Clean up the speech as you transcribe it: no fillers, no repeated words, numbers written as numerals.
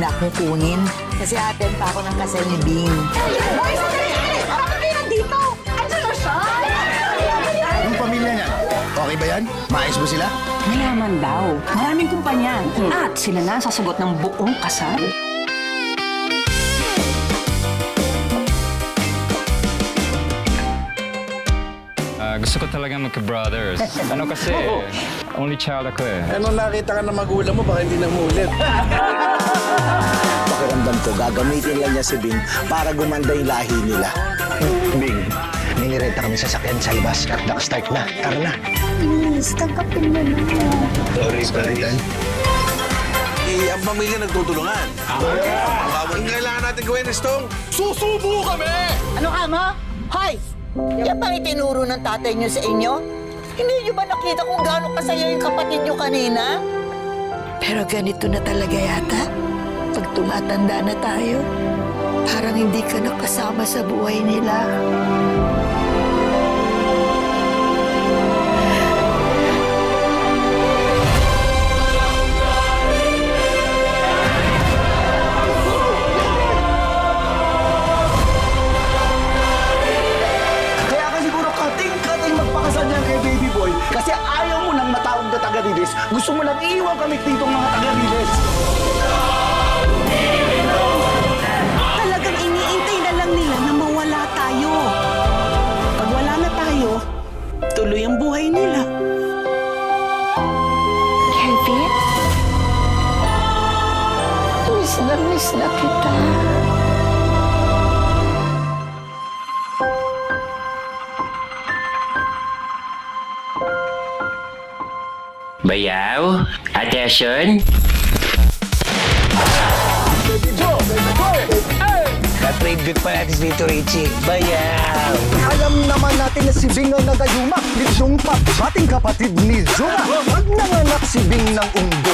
muna akong kunin. Kasi atin pa ako ng kasal ni Bing. Hoy, sandali! Bakit kayo nandito? Andiyan na siya! Yung pamilya niya, okay ba yan? Maayos ba sila? Mayaman daw. Maraming kumpanya. At sila na ang sasagot ng buong kasal. Gusto ko talaga magka-brothers. Ano kasi, only child ako eh. Ano nakita ka ng magulang mo, baka hindi na umulit. Pakiramdam ko, gagamitin lang niya si Bing para gumanda yung lahi nila. Bing, may nirenta kami sasakyan sa labas at nakastart na. Tara na. Please, tanggapin mo na. Sorry. Ang pamilya nagtutulungan. Ang kailangan natin gawin is tong susubo kami! Ano ka mo? Hoy! Yan bang itinuro ng tatay niyo sa inyo? Hindi niyo ba nakita kung gaano kasaya yung kapatid niyo kanina? Pero ganito na talaga yata. Pag tumatanda na tayo, parang hindi ka nakasama sa buhay nila. Kaya ka siguro kating magpakasal niyan kay baby boy kasi ayaw mo nang matawag na taga-Riles. Gusto mo lang iiwan kami dito mga taga-Riles. Talagang iniintay na lang nila na mawala tayo. Pag wala na tayo, tuloy ang buhay nila. Kevin? Miss na kita. Bayaw, attention. Na-tribute pa natin dito, Richie. Bayaw! Alam naman natin na si Bing ang nagayuma ni Jungpa, bating kapatid ni Zuma. Pag nanganak si Bing ng unggo,